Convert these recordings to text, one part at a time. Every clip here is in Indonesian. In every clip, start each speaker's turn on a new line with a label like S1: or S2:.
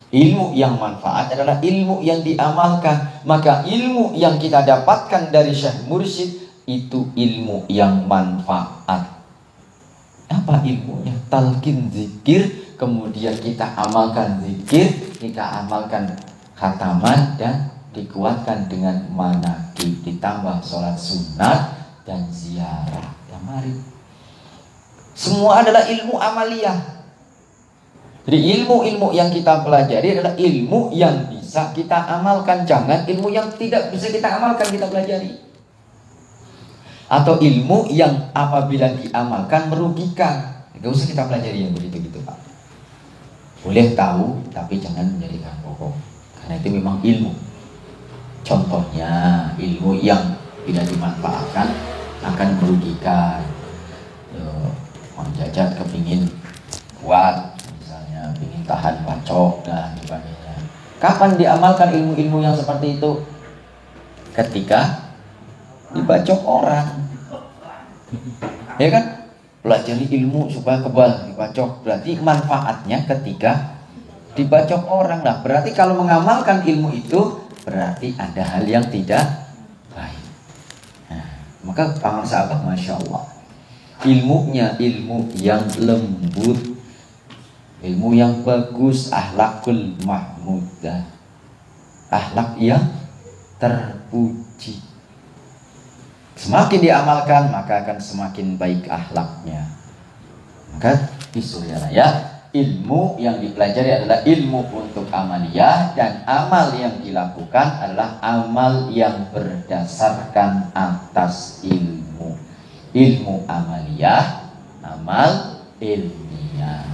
S1: Ilmu yang manfaat adalah ilmu yang diamalkan. Maka ilmu yang kita dapatkan dari Syekh Mursyid itu ilmu yang manfaat. Apa ilmunya? Talqin zikir, kemudian kita amalkan zikir, kita amalkan khataman, dan dikuatkan dengan manaqib, ditambah sholat sunat dan ziarah. Ya mari. Semua adalah ilmu amaliyah. Jadi ilmu-ilmu yang kita pelajari adalah ilmu yang bisa kita amalkan. Jangan ilmu yang tidak bisa kita amalkan kita pelajari. Atau ilmu yang apabila diamalkan merugikan. Gak usah kita pelajari yang begitu-gitu Pak. Boleh tahu tapi jangan menjadikan pokok. Karena itu memang ilmu. Contohnya ilmu yang tidak dimanfaatkan akan merugikan. Orang Jajat kepingin kuat, ingin tahan bacok dan sebagainya. Kapan diamalkan ilmu-ilmu yang seperti itu? Ketika dibacok orang, ya kan? Pelajari ilmu supaya kebal, dibacok. Berarti manfaatnya ketika dibacok orang. Nah, berarti kalau mengamalkan ilmu itu berarti ada hal yang tidak baik. Nah, maka para sahabat, masya Allah, ilmunya ilmu yang lembut, ilmu yang bagus, akhlakul mahmudah, akhlak yang terpuji. Semakin diamalkan maka akan semakin baik akhlaknya. Maka disuruh ya, ilmu yang dipelajari adalah ilmu untuk amaliyah, dan amal yang dilakukan adalah amal yang berdasarkan atas ilmu. Ilmu amaliyah, amal ilmiah.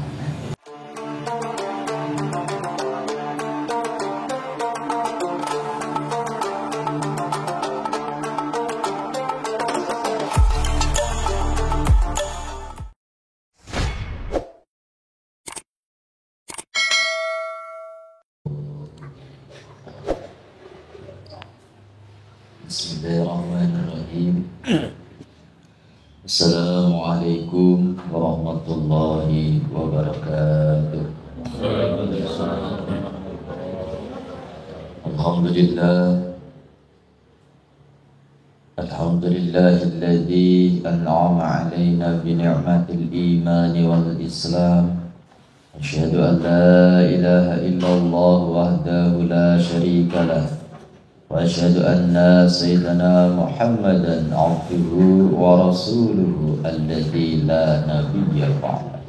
S1: Bismillahirrahmanirrahim. Assalamualaikum warahmatullahi wabarakatuh. Alhamdulillah. Alhamdulillahilladzi an'ama 'alaina bi ni'matil iman wal islam. Asyhadu an la ilaha illallah wahdahu la syarika lah. Wa asyhadu anna sayyidana Muhammadan 'abduhu wa rasuluhu alladzi la nabiyya ba'da.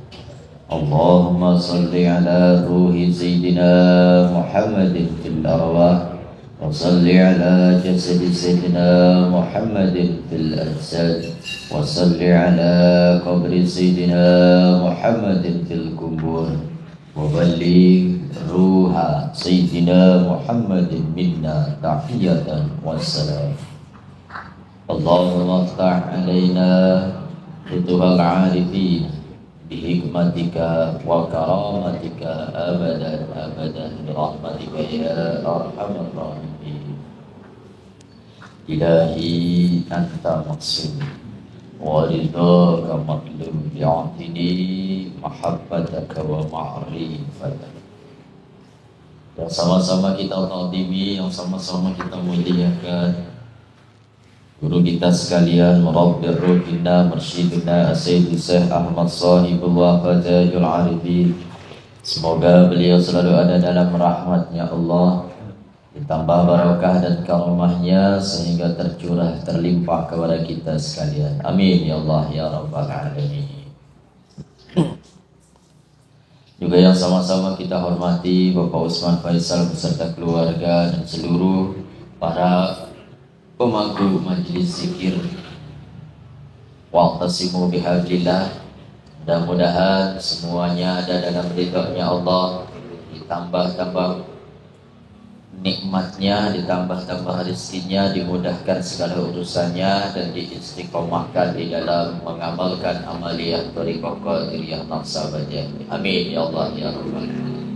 S1: Allahumma salli ala ruhi sayyidina Muhammadin fil arwah, wa salli ala jasadi sayyidina Muhammadin fil ajsad, wa salli ala qabri sayyidina Muhammadin fil qubur, wa balligh ruha sayyidina Muhammadin minna tahiyatan wassalam. Allahumma aftah alaina futuhal arifin bihikmatika wa karamatika abadan abadan birahmatika ya arhamar rahimin. Ilahi anta maksud wa ridhaka matlub bi'atini mahabbataka wa ma'rifataka. Yang sama-sama kita ta'zimi, yang sama-sama kita muliakan guru kita sekalian, Murabbir Ruhina, Mursyidina Sayyidi Syekh Ahmad Sahibul Wafa Tajul Arifin. Semoga beliau selalu ada dalam rahmatnya Allah, ditambah barakah dan karamahnya sehingga tercurah terlimpah kepada kita sekalian. Amin ya Allah ya Rabbal Alamin. Juga yang sama-sama kita hormati Bapak Usman Faisal beserta keluarga dan seluruh para pemangku majlis zikir. Wa'tasimu bihablillah. Mudah-mudahan semuanya ada dalam ridhonya Allah, ditambah-tambah nikmatnya, ditambah-tambah rezekinya, dimudahkan segala urusannya, dan diistiqomahkan di dalam mengamalkan amaliyah thariqah qadiriyah naqsabandiyah. Amin ya Allah ya Rabbal Alamin.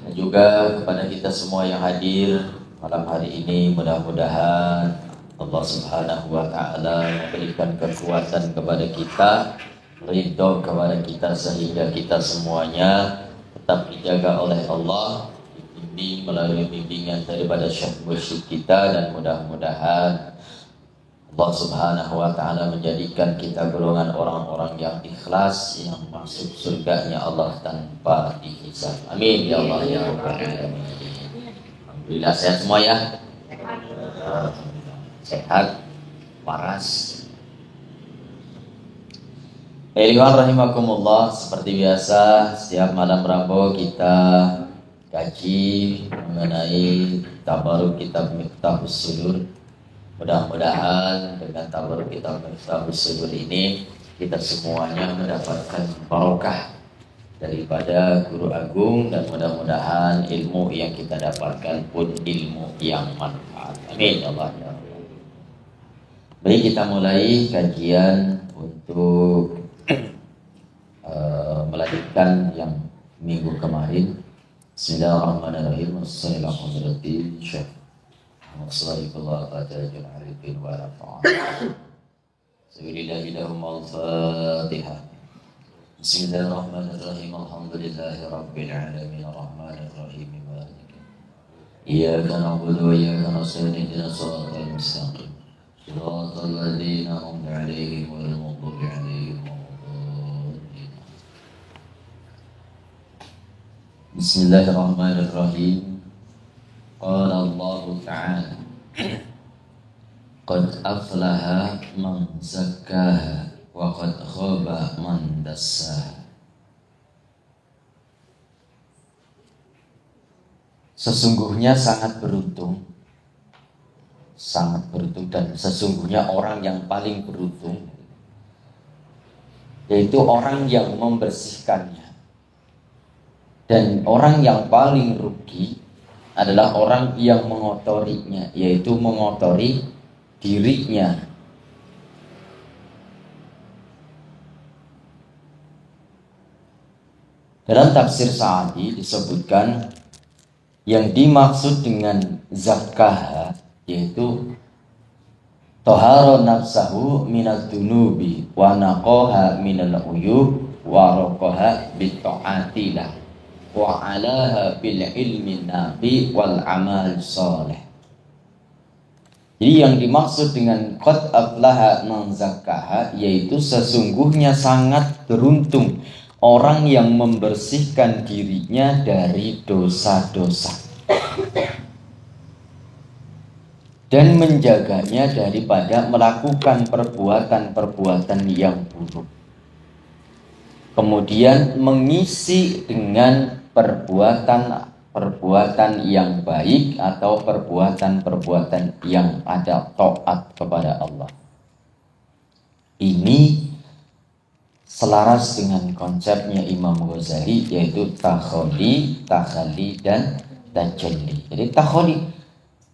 S1: Dan juga kepada kita semua yang hadir malam hari ini, mudah-mudahan Allah Subhanahu wa ta'ala memberikan kekuatan kepada kita ridho kepada kita sehingga kita semuanya tetap dijaga oleh Allah, dibimbing melalui bimbingan daripada Syekh Mursyid kita, dan mudah-mudahan Allah Subhanahu wa taala menjadikan kita golongan orang-orang yang ikhlas yang masuk surganya Allah tanpa dihisab. Amin ya Allah ya Rabbal alamin. Alhamdulillah sehat semua ya. Sehat, waras. Ikhwan rahimakumullah, seperti biasa setiap malam Rabu kita kaji mengenai tabaruk kitab Miftahus Sudur. Mudah-mudahan dengan tabaruk kitab Miftahus Sudur ini kita semuanya mendapatkan barokah daripada guru agung, dan mudah-mudahan ilmu yang kita dapatkan pun ilmu yang manfaat. Amin ya Allah ya Allah. Baik, kita mulai kajian untuk melanjutkan yang minggu kemarin. Bismillahirrahmanirrahim. Assalamualaikum Syekh Muhammad Tajul Arifin wa Rafa'ah. Bismillahirrahmanirrahim. Al-Fatihah. Bismillahirrahmanirrahim. Alhamdulillahi Rabbil Alamin. Ar-Rahmanirrahim. Iyyaka na'budu wa iyyaka nasta'in. Ihdinas siratal mustaqim. Siratal ladzina an'amta 'alaihim ghairil maghdubi 'alaihim. Bismillahirrahmanirrahim. Qala Allah Ta'ala qad aflaha man zakkaha wa qad khaba man dassaha. Sesungguhnya sangat beruntung dan sesungguhnya orang yang paling beruntung yaitu orang yang membersihkannya. Dan orang yang paling rugi adalah orang yang mengotorinya, yaitu mengotori dirinya. Dalam tafsir Sa'di disebutkan yang dimaksud dengan zakah yaitu tahara nafsahu minal dunubi wa naqaha minal uyub wa raqaha bitta'atilah wa alaha bil ilmi nafi wal amal soleh. Jadi yang dimaksud dengan qad aflaha man zakkaha yaitu sesungguhnya sangat beruntung orang yang membersihkan dirinya dari dosa-dosa dan menjaganya daripada melakukan perbuatan-perbuatan yang buruk. Kemudian mengisi dengan perbuatan yang baik atau perbuatan-perbuatan yang ada taat kepada Allah. Ini selaras dengan konsepnya Imam Ghazali yaitu takholi, takhali, dan tajalli. Jadi takholi,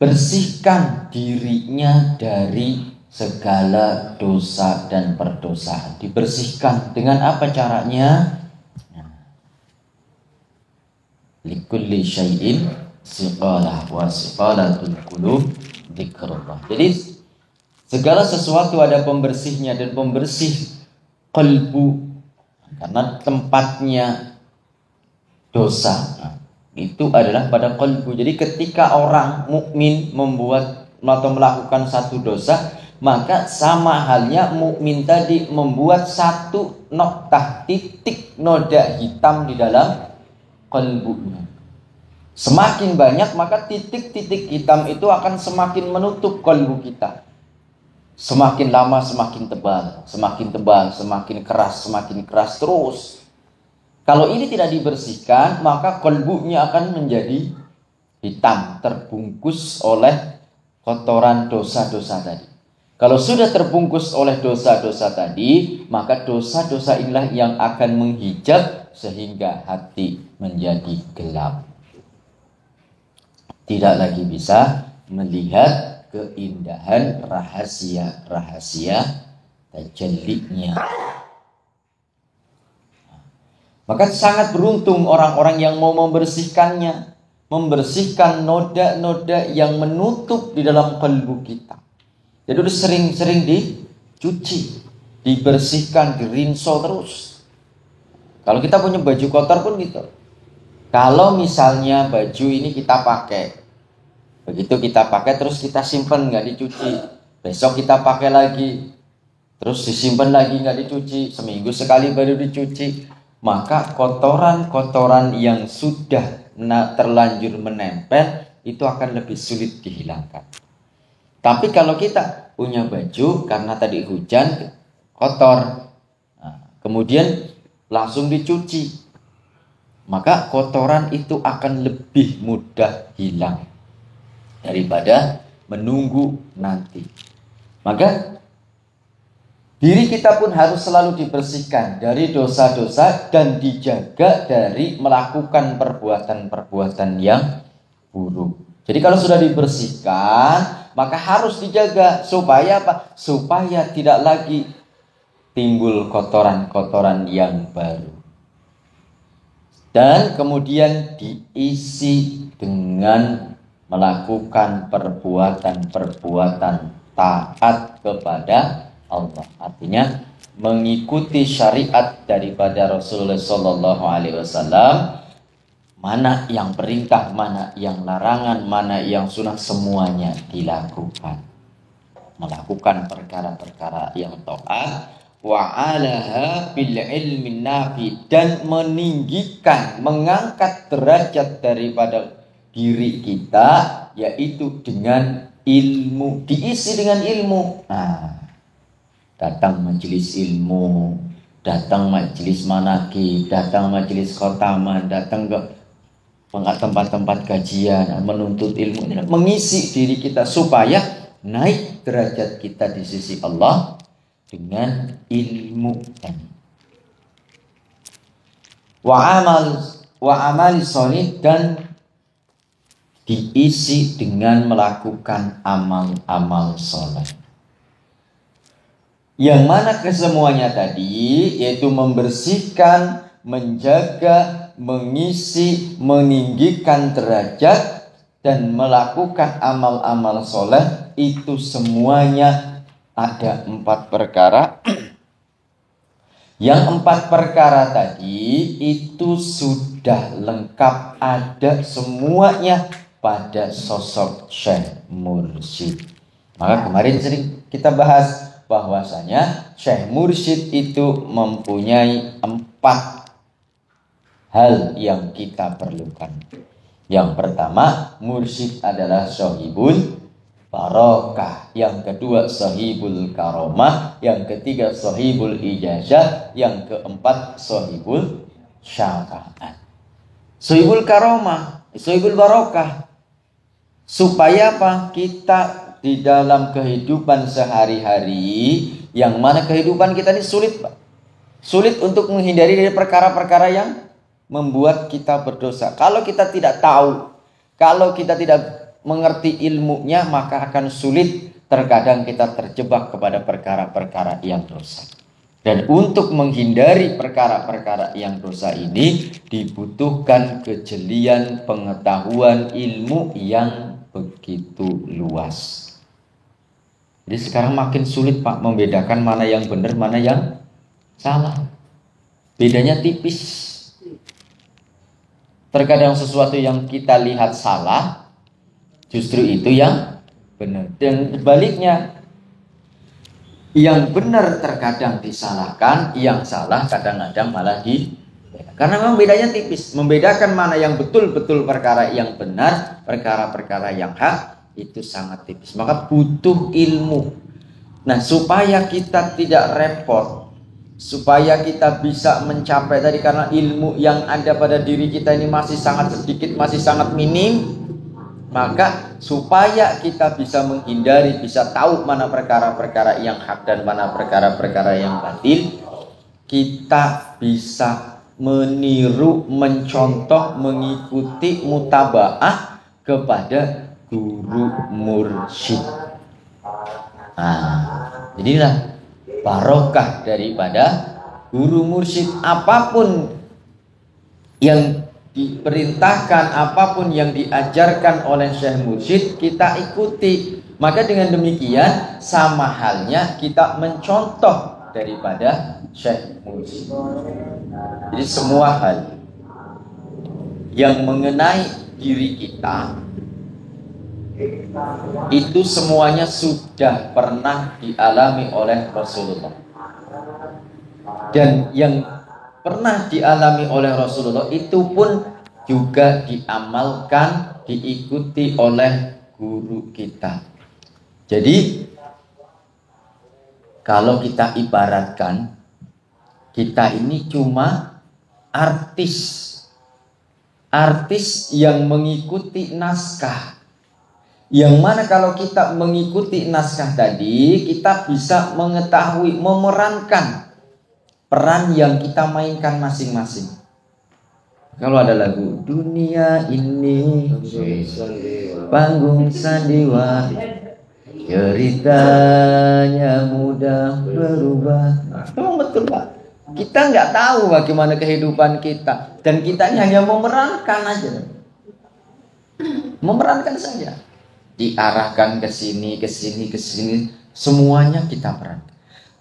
S1: bersihkan dirinya dari segala dosa dan perdosaan. Dibersihkan dengan apa caranya? Likulli syai'in siqalah wa siqalatul qulub dzikrullah. Jadi segala sesuatu ada pembersihnya, dan pembersih qalbu karena tempatnya dosa itu adalah pada qalbu. Jadi ketika orang mukmin membuat atau melakukan satu dosa, maka sama halnya mukmin tadi membuat satu noktah, titik noda hitam di dalam qalbunya. Semakin banyak maka titik-titik hitam itu akan semakin menutup qalbu kita. Semakin lama semakin tebal, semakin keras terus. Kalau ini tidak dibersihkan, maka qalbunya akan menjadi hitam, terbungkus oleh kotoran dosa-dosa tadi. Kalau sudah terbungkus oleh dosa-dosa tadi, maka dosa-dosa inilah yang akan menghijab sehingga hati menjadi gelap. Tidak lagi bisa melihat keindahan rahasia-rahasia tajallinya. Maka sangat beruntung orang-orang yang mau membersihkannya, membersihkan noda-noda yang menutup di dalam kalbu kita. Jadi udah sering-sering dicuci. dibersihkan, dirinso terus. Kalau kita punya baju kotor pun gitu. Kalau misalnya baju ini kita pakai, begitu kita pakai terus kita simpan nggak dicuci, besok kita pakai lagi, terus disimpan lagi nggak dicuci, seminggu sekali baru dicuci, maka kotoran-kotoran yang sudah terlanjur menempel itu akan lebih sulit dihilangkan. Tapi kalau kita punya baju karena tadi hujan kotor, kemudian langsung dicuci, maka kotoran itu akan lebih mudah hilang daripada menunggu nanti. Maka diri kita pun harus selalu dibersihkan dari dosa-dosa dan dijaga dari melakukan perbuatan-perbuatan yang buruk. Jadi kalau sudah dibersihkan, maka harus dijaga supaya apa? Supaya tidak lagi timbul kotoran-kotoran yang baru. Dan kemudian diisi dengan melakukan perbuatan-perbuatan taat kepada Allah. Artinya mengikuti syariat daripada Rasulullah SAW. Mana yang perintah, mana yang larangan, mana yang sunnah, semuanya dilakukan. Melakukan perkara-perkara yang taat. Wa alaha bil ilmin nafi, dan meninggikan, mengangkat derajat daripada diri kita, yaitu dengan ilmu, diisi dengan ilmu. Datang majelis ilmu, datang majelis manaqib, datang majelis khotaman, datang ke tempat-tempat kajian, menuntut ilmu, mengisi diri kita supaya naik derajat kita di sisi Allah dengan ilmu ini. Wa amal sholih, dan diisi dengan melakukan amal-amal soleh. Yang mana kesemuanya tadi, yaitu membersihkan, menjaga, mengisi, meninggikan derajat, dan melakukan amal-amal soleh, itu semuanya ada 4 perkara. Yang 4 perkara tadi itu sudah lengkap, ada semuanya pada sosok Syekh Mursyid. Maka kemarin sering kita bahas bahwasanya Syekh Mursyid itu mempunyai 4 hal yang kita perlukan. Yang pertama, mursyid adalah sahibul barokah. Yang kedua, sahibul karomah. Yang ketiga, sahibul ijazah. Yang keempat, sahibul syafaat. Sahibul karomah, sahibul barokah. Supaya apa? Kita di dalam kehidupan sehari-hari, yang mana kehidupan kita ini sulit, Pak. Sulit untuk menghindari dari perkara-perkara yang membuat kita berdosa. Kalau kita tidak tahu, kalau kita tidak mengerti ilmunya, maka akan sulit terkadang kita terjebak kepada perkara-perkara yang dosa. Dan untuk menghindari perkara-perkara yang dosa ini dibutuhkan kejelian pengetahuan ilmu yang begitu luas. Jadi sekarang makin sulit, Pak, membedakan mana yang benar, mana yang salah. Bedanya tipis. Terkadang sesuatu yang kita lihat salah, justru itu yang benar. Dan sebaliknya, yang benar terkadang disalahkan, yang salah kadang-kadang malah karena memang bedanya tipis. Membedakan mana yang betul-betul perkara yang benar, perkara-perkara yang hak, itu sangat tipis. Maka butuh ilmu. Nah, supaya kita tidak repot, supaya kita bisa mencapai tadi, karena ilmu yang ada pada diri kita ini masih sangat sedikit, masih sangat minim, maka supaya kita bisa menghindari, bisa tahu mana perkara-perkara yang hak dan mana perkara-perkara yang batil, kita bisa meniru, mencontoh, mengikuti, mutabaah kepada guru mursyid. Jadilah barokah daripada guru mursyid. Apapun yang diperintahkan, apapun yang diajarkan oleh Syekh Mursyid, kita ikuti. Maka dengan demikian sama halnya kita mencontoh daripada Syekh Muji. Jadi semua hal yang mengenai diri kita itu semuanya sudah pernah dialami oleh Rasulullah. Dan yang pernah dialami oleh Rasulullah itu pun juga diamalkan, diikuti oleh guru kita. Jadi kalau kita ibaratkan, kita ini cuma artis yang mengikuti naskah. Yang mana kalau kita mengikuti naskah tadi, kita bisa mengetahui, memerankan peran yang kita mainkan masing-masing. Kalau ada lagu dunia ini panggung sandiwara, ceritanya mudah berubah. Memang betul Pak. Kita nggak tahu bagaimana kehidupan kita, dan kita hanya memerankan aja, memerankan saja. Diarahkan ke sini, ke sini, ke sini, semuanya kita peran.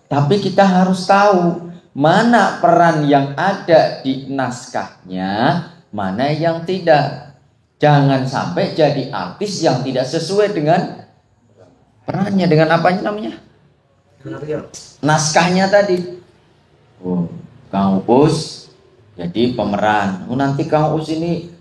S1: Tapi kita harus tahu mana peran yang ada di naskahnya, mana yang tidak. Jangan sampai jadi artis yang tidak sesuai dengan perannya, dengan apanya namanya? Naskahnya tadi. Kang Uus jadi pemeran. Nanti Kang Uus ini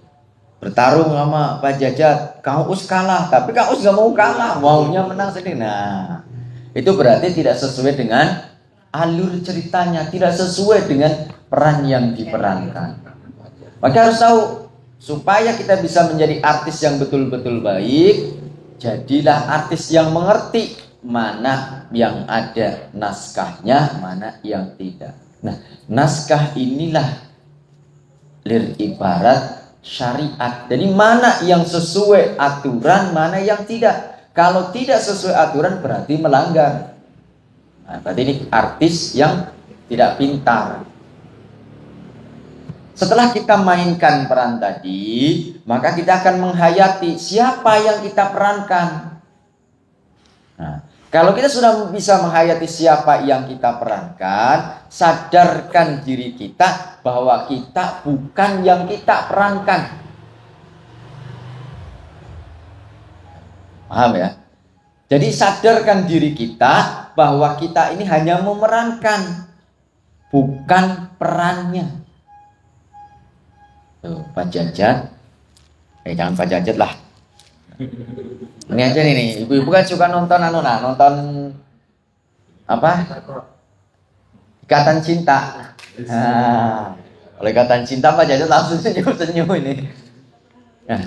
S1: bertarung sama Pak Jajat. Kang Uus kalah, tapi Kang Uus gak mau kalah, maunya menang sendiri. Nah, itu berarti tidak sesuai dengan alur ceritanya, tidak sesuai dengan peran yang diperankan. Maka harus tahu, supaya kita bisa menjadi artis yang betul-betul baik, jadilah artis yang mengerti mana yang ada naskahnya, mana yang tidak. Nah, naskah inilah ibarat syariat. Jadi mana yang sesuai aturan, mana yang tidak. Kalau tidak sesuai aturan berarti melanggar. Nah, berarti ini artis yang tidak pintar. Setelah kita mainkan peran tadi, maka kita akan menghayati siapa yang kita perankan. Nah, kalau kita sudah bisa menghayati siapa yang kita perankan, sadarkan diri kita bahwa kita bukan yang kita perankan. Paham ya? Jadi sadarkan diri kita bahwa kita ini hanya memerankan, bukan perannya. Tuh, Pak Jajat. Jangan Pak Jajat lah. Ini aja nih, ibu-ibu kan suka nonton nonton apa? Ikatan Cinta. Nah, oleh Ikatan Cinta Pak Jajat langsung senyum ini. Nah,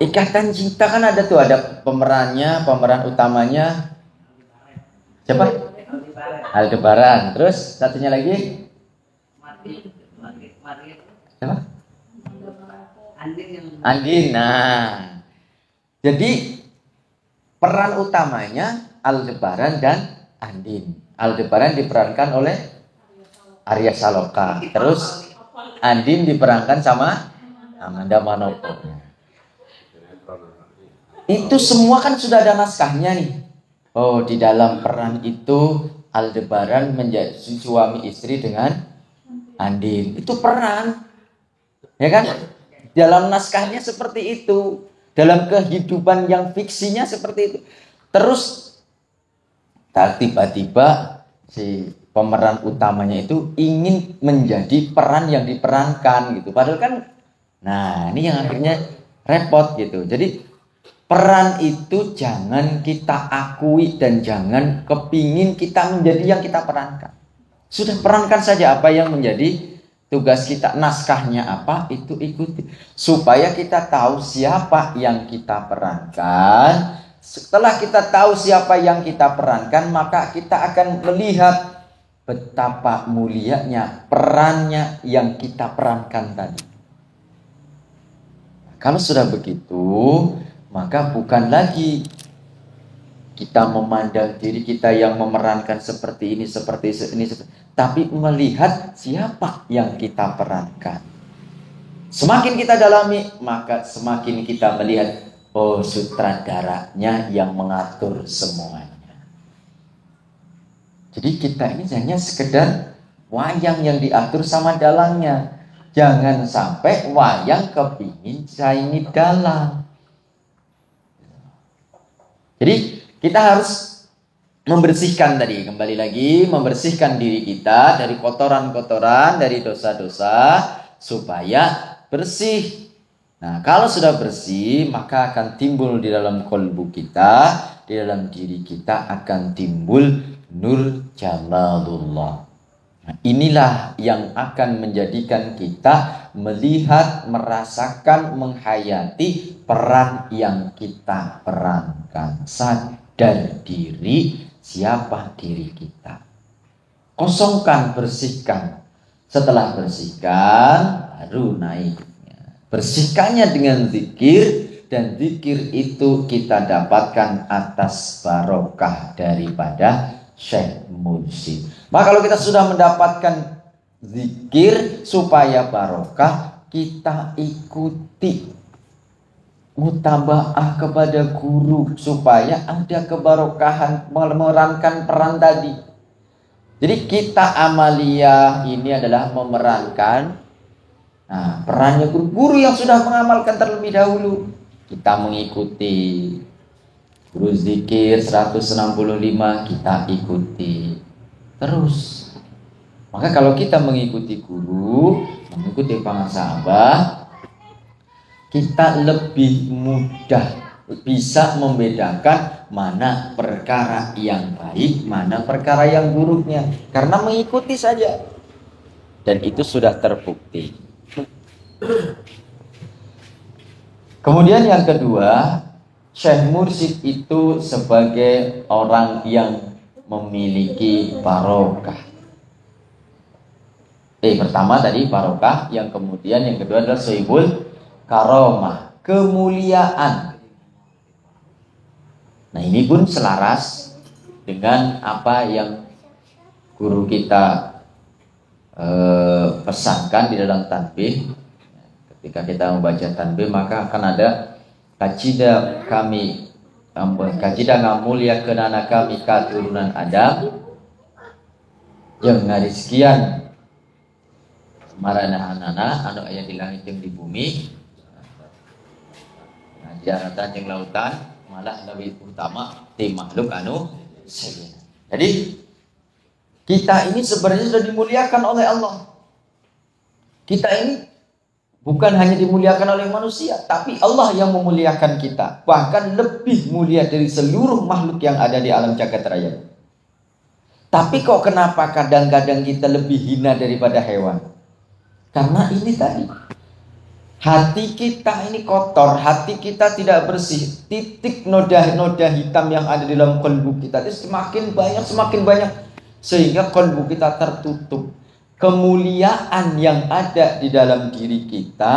S1: Ikatan Cinta kan ada tuh, ada pemeran utamanya siapa? Aldebaran. Terus satunya lagi? Siapa? Andin. Nah, jadi peran utamanya Aldebaran dan Andin. Aldebaran diperankan oleh Arya Saloka. Terus Andin diperankan sama Amanda Manopo. Itu semua kan sudah ada naskahnya nih. Oh, di dalam peran itu Aldebaran menjadi suami istri dengan Andin. Itu peran. Ya kan? Dalam naskahnya seperti itu. Dalam kehidupan yang fiksinya seperti itu. Terus tiba-tiba si pemeran utamanya itu ingin menjadi peran yang diperankan gitu. Padahal kan, nah ini yang akhirnya repot gitu. Jadi peran itu jangan kita akui dan jangan kepingin kita menjadi yang kita perankan. Sudah perankan saja apa yang menjadi tugas kita, naskahnya apa, itu ikuti. Supaya kita tahu siapa yang kita perankan. Setelah kita tahu siapa yang kita perankan, maka kita akan melihat betapa mulianya perannya yang kita perankan tadi. Kalau sudah begitu, maka bukan lagi kita memandang diri kita yang memerankan seperti ini, tapi melihat siapa yang kita perankan. Semakin kita dalami, maka semakin kita melihat, oh, sutradaranya yang mengatur semuanya. Jadi kita ini hanya sekedar wayang yang diatur sama dalangnya. Jangan sampai wayang kepingin saingi dalang. Jadi kita harus membersihkan tadi, kembali lagi membersihkan diri kita dari kotoran-kotoran, dari dosa-dosa supaya bersih. Nah, kalau sudah bersih, maka akan timbul di dalam kolbu kita, di dalam diri kita akan timbul nur jamalullah. Nah, inilah yang akan menjadikan kita melihat, merasakan, menghayati peran yang kita perankan. Sadar diri, siapa diri kita. Kosongkan, bersihkan. Setelah bersihkan, baru naik. Bersihkannya dengan zikir, dan zikir itu kita dapatkan atas barokah daripada Syekh Mursyid. Maka kalau kita sudah mendapatkan zikir supaya barokah, kita ikuti mutabaah kepada guru supaya ada kebarokahan, memerankan peran tadi. Jadi kita amaliyah ini adalah memerankan perannya guru yang sudah mengamalkan terlebih dahulu. Kita mengikuti guru zikir 165, kita ikuti terus. Maka kalau kita mengikuti guru, mengikuti pengasahabah, kita lebih mudah bisa membedakan mana perkara yang baik, mana perkara yang buruknya, karena mengikuti saja. Dan itu sudah terbukti. Kemudian yang kedua, Syekh Mursyid itu sebagai orang yang memiliki barokah. Pertama tadi barokah, yang kemudian yang kedua adalah sohibul karomah, kemuliaan. Nah, ini pun selaras dengan apa yang guru kita pesankan di dalam tanbih. Ketika kita membaca tanbih, maka akan ada kacida ngamulia kenana kami katurunan Adam yang ngariskian marana anana anu aya di langit jeung di bumi, daratan jeung lautan, malah lebih utama ti makhluk anu sayyid. Jadi kita ini sebenarnya sudah dimuliakan oleh Allah. Kita ini bukan hanya dimuliakan oleh manusia, tapi Allah yang memuliakan kita. Bahkan lebih mulia dari seluruh makhluk yang ada di alam jagat raya. Tapi kok kenapa kadang-kadang kita lebih hina daripada hewan? Karena ini tadi, hati kita ini kotor, hati kita tidak bersih. Titik noda-noda hitam yang ada di dalam kalbu kita itu semakin banyak, sehingga kalbu kita tertutup. Kemuliaan yang ada di dalam diri kita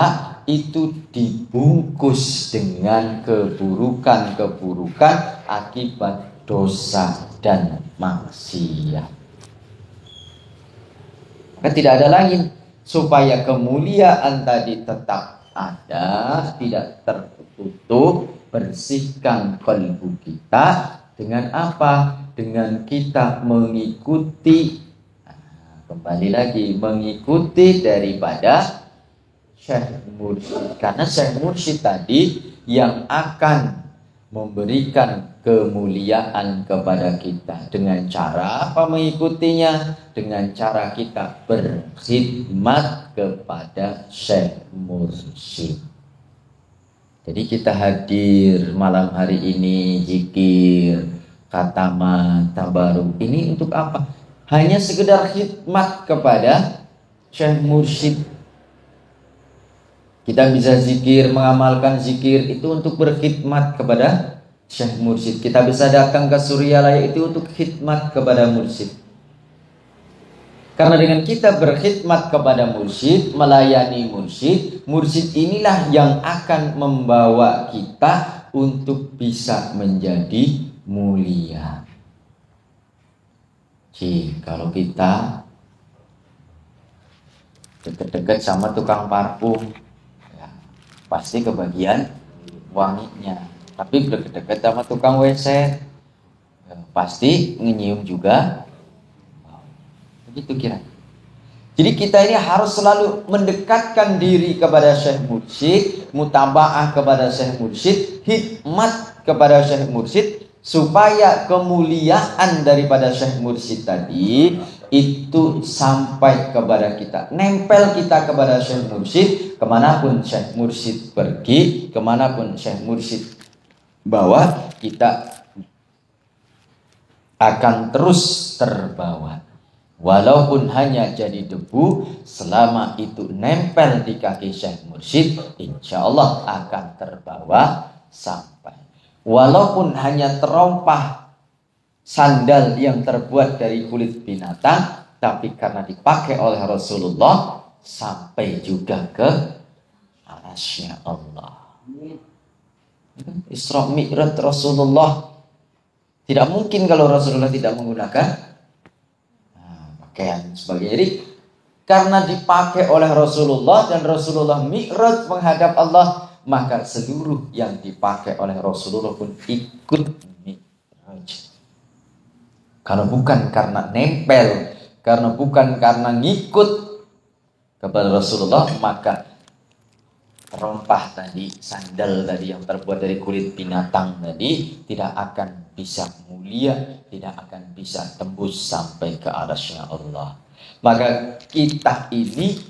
S1: itu dibungkus dengan keburukan-keburukan akibat dosa dan maksiat. Maka tidak ada lain supaya kemuliaan tadi tetap ada, tidak tertutup. Bersihkan kalbu kita dengan apa? Dengan kita mengikuti, kembali lagi mengikuti daripada Syekh Mursyid. Karena Syekh Mursyid tadi yang akan memberikan kemuliaan kepada kita. Dengan cara apa mengikutinya? Dengan cara kita berkhidmat kepada Syekh Mursyid. Jadi kita hadir malam hari ini, zikir, khatama, tabaruk. Ini untuk apa? Hanya sekedar khidmat kepada Syekh Mursyid. Kita bisa zikir, mengamalkan zikir itu untuk berkhidmat kepada Syekh Mursyid. Kita bisa datang ke Suryalaya itu untuk khidmat kepada Mursyid. Karena dengan kita berkhidmat kepada Mursyid, melayani Mursyid, Mursyid inilah yang akan membawa kita untuk bisa menjadi mulia. Kalau kita dekat-dekat sama tukang parfum, ya, pasti kebagian wanginya. Tapi dekat-dekat sama tukang WC, ya, pasti nyium juga Itu kira. Jadi kita ini harus selalu mendekatkan diri kepada Syekh Mursyid, mutabaah kepada Syekh Mursyid, hikmat kepada Syekh Mursyid, supaya kemuliaan daripada Syekh Mursyid tadi itu sampai kepada kita, nempel kita kepada Syekh Mursyid. Kemanapun Syekh Mursyid pergi, kemanapun Syekh Mursyid bawa, kita akan terus terbawa. Walaupun hanya jadi debu, selama itu nempel di kaki Syekh Mursyid, insya Allah akan terbawa sampai. Walaupun hanya terompah sandal yang terbuat dari kulit binatang, tapi karena dipakai oleh Rasulullah, sampai juga ke arasy Allah. Isra Mi'raj Rasulullah. Tidak mungkin kalau Rasulullah tidak menggunakan pakaian sebagainya. Jadi karena dipakai oleh Rasulullah dan Rasulullah mi'raj menghadap Allah, maka seluruh yang dipakai oleh Rasulullah pun ikut mi'raj. Kalau bukan karena nempel, karena bukan karena ngikut kepada Rasulullah, maka terompah tadi, sandal tadi yang terbuat dari kulit binatang tadi tidak akan bisa mulia, tidak akan bisa tembus sampai ke arasy Allah. Maka kita ini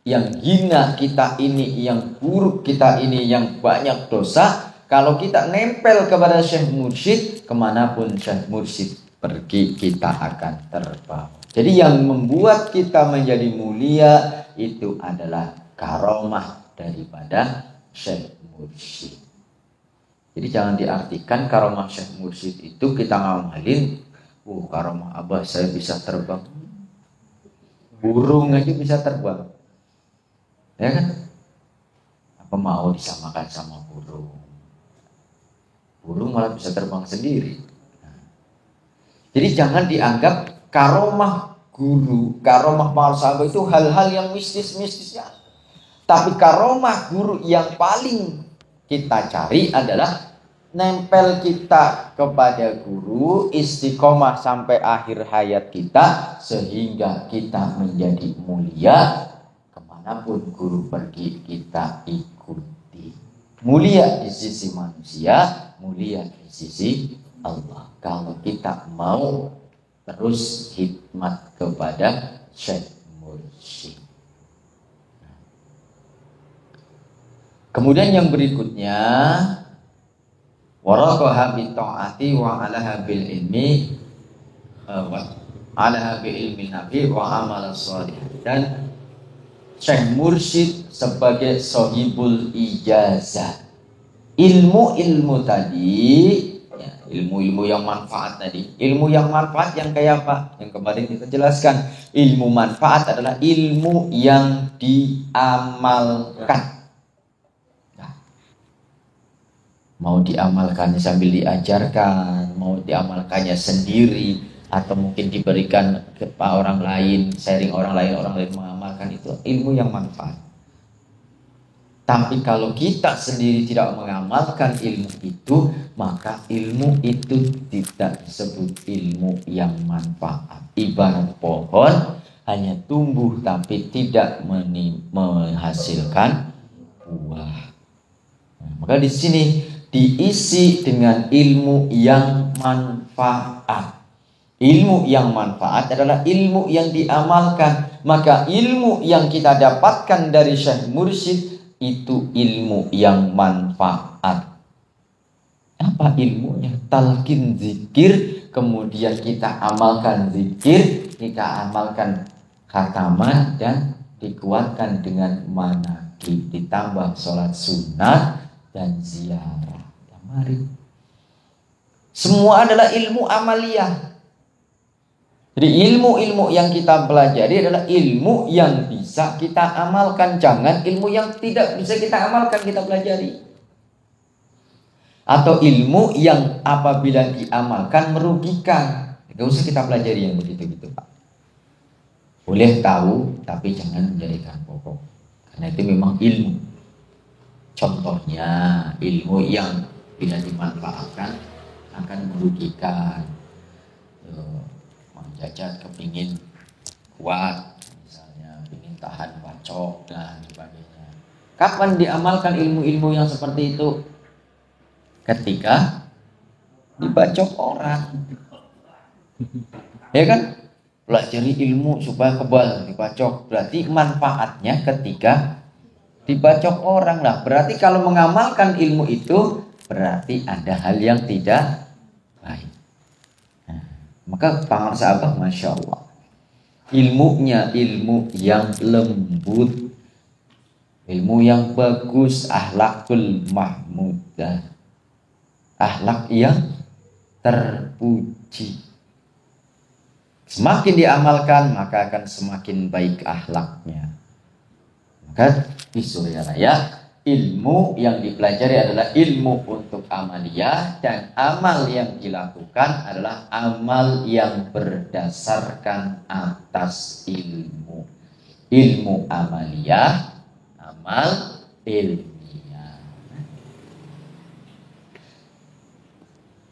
S1: yang hina, kita ini yang buruk, kita ini yang banyak dosa, kalau kita nempel kepada Syekh Mursyid, kemanapun Syekh Mursyid pergi, kita akan terbawa. Jadi yang membuat kita menjadi mulia itu adalah karomah daripada Syekh Mursyid. Jadi jangan diartikan karomah Syekh Mursyid itu kita ngamalin, karomah abah saya bisa terbang, burung aja bisa terbang, ya kan? Apa mau disamakan sama burung? Burung malah bisa terbang sendiri. Jadi jangan dianggap karomah guru, karomah para sahabat itu hal-hal yang mistis-mistisnya. Tapi karomah guru yang paling kita cari adalah nempel kita kepada guru, istiqomah sampai akhir hayat kita, sehingga kita menjadi mulia. Kemanapun guru pergi, kita ikuti. Mulia di sisi manusia, mulia di sisi Allah. Kalau kita mau terus khidmat kepada Syekh Mursyid. Kemudian yang berikutnya, waraqaha bi ta'ati wa 'alaha bil ilmi wa 'alaha bi ilmi nabi wa amal shalih. Dan Syekh Mursyid sebagai sahibul ijazah, ilmu-ilmu tadi, ya, ilmu-ilmu yang manfaat tadi, ilmu yang manfaat yang kayak apa? Yang kemarin kita jelaskan, ilmu manfaat adalah ilmu yang diamalkan. Mau diamalkannya sambil diajarkan, mau diamalkannya sendiri, atau mungkin diberikan ke orang lain, sharing orang lain mengamalkan, itu ilmu yang manfaat. Tapi kalau kita sendiri tidak mengamalkan ilmu itu, maka ilmu itu tidak disebut ilmu yang manfaat. Ibarat pohon hanya tumbuh tapi tidak menghasilkan buah. Maka di sini diisi dengan ilmu yang manfaat. Ilmu yang manfaat adalah ilmu yang diamalkan. Maka ilmu yang kita dapatkan dari Syekh Mursyid itu ilmu yang manfaat. Apa ilmunya? Talqin zikir, kemudian kita amalkan zikir, kita amalkan khataman, dan dikuatkan dengan manaqib, ditambah sholat sunnah dan ziarah. Mari. Semua adalah ilmu amaliyah. Jadi ilmu-ilmu yang kita pelajari adalah ilmu yang bisa kita amalkan. Jangan ilmu yang tidak bisa kita amalkan kita pelajari. Atau ilmu yang apabila diamalkan merugikan. Gak usah kita pelajari yang begitu-gitu, Pak. Boleh tahu, tapi jangan menjadikan pokok. Karena itu memang ilmu. Contohnya ilmu yang bila dimanfaatkan akan merugikan. Mang Jajat kepingin kuat, misalnya ingin tahan bacok dan sebagainya. Kapan diamalkan ilmu-ilmu yang seperti itu? Ketika dibacok orang, ya kan? Pelajari ilmu supaya kebal, dibacok. Berarti manfaatnya ketika dibacok orang lah. Berarti kalau mengamalkan ilmu itu berarti ada hal yang tidak baik. Nah, maka para sahabat, masya Allah, ilmunya ilmu yang lembut, ilmu yang bagus, akhlakul mahmudah, akhlak yang terpuji. Semakin diamalkan maka akan semakin baik akhlaknya. Maka ya, ilmu yang dipelajari adalah ilmu untuk amaliyah, dan amal yang dilakukan adalah amal yang berdasarkan atas ilmu. Ilmu amaliyah, amal ilmiah.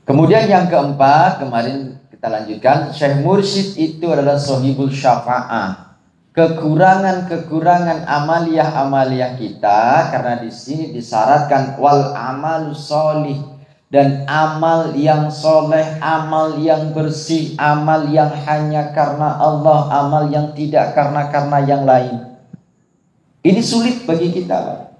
S1: Kemudian yang keempat, kemarin kita lanjutkan, Syekh Mursyid itu adalah sahibul syafa'ah. Kekurangan-kekurangan amaliyah kita, karena di sini disyaratkan wal amal solih, dan amal yang soleh, amal yang bersih, amal yang hanya karena Allah, amal yang tidak karena yang lain. Ini sulit bagi kita,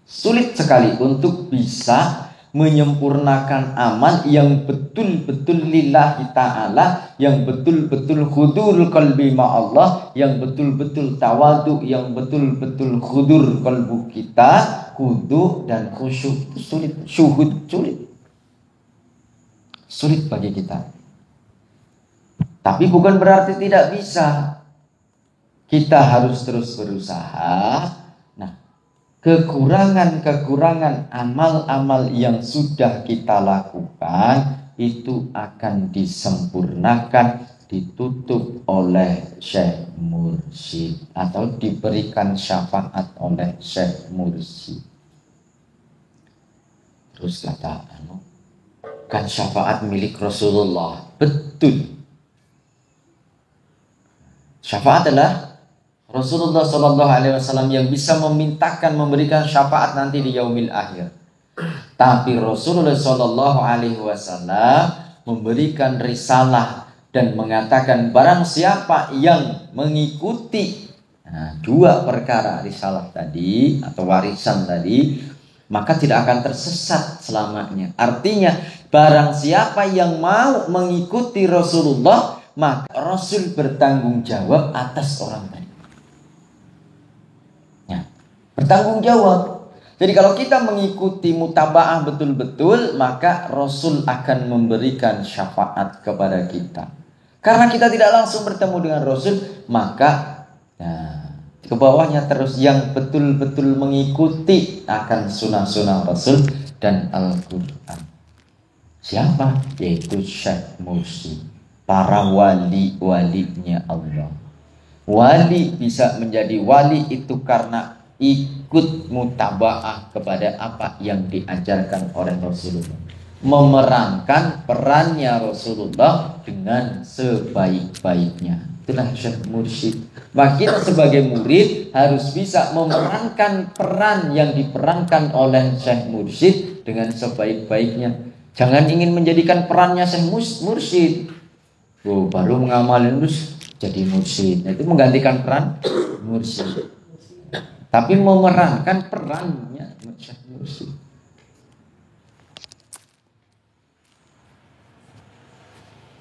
S1: sulit sekali untuk bisa menyempurnakan amal yang betul-betul lillahi ta'ala, yang betul-betul khudur qalbi ma'allah, yang betul-betul tawadu, yang betul-betul khudur kalbu kita, khudu dan khusyuk. Sulit, syuhud sulit bagi kita. Tapi bukan berarti tidak bisa. Kita harus terus berusaha. Kekurangan-kekurangan amal-amal yang sudah kita lakukan itu akan disempurnakan, ditutup oleh Syekh Mursyid atau diberikan syafaat oleh Syekh Mursyid. Terus kata, kan syafaat milik Rasulullah. Betul. Syafaat adalah Rasulullah SAW yang bisa memintakan, memberikan syafaat nanti di yaumil akhir. Tapi Rasulullah SAW memberikan risalah dan mengatakan barang siapa yang mengikuti dua perkara risalah tadi atau warisan tadi, maka tidak akan tersesat selamanya. Artinya barang siapa yang mau mengikuti Rasulullah, maka Rasul bertanggung jawab atas orang tadi. Bertanggung jawab. Jadi kalau kita mengikuti mutaba'ah betul-betul, maka Rasul akan memberikan syafaat kepada kita. Karena kita tidak langsung bertemu dengan Rasul, maka ke bawahnya terus yang betul-betul mengikuti akan sunnah-sunnah Rasul dan Al-Quran. Siapa? Yaitu Syekh Mursyid, para wali-walinya Allah. Wali bisa menjadi wali itu karena ikut mutaba'ah kepada apa yang diajarkan oleh Rasulullah, memerankan perannya Rasulullah dengan sebaik-baiknya. Itulah Syekh Mursyid. Maka kita sebagai murid harus bisa memerankan peran yang diperankan oleh Syekh Mursyid dengan sebaik-baiknya. Jangan ingin menjadikan perannya Syekh Mursyid, baru mengamalin terus jadi mursyid. Itu menggantikan peran mursyid. Tapi memerankan perannya Syekh Mursyid.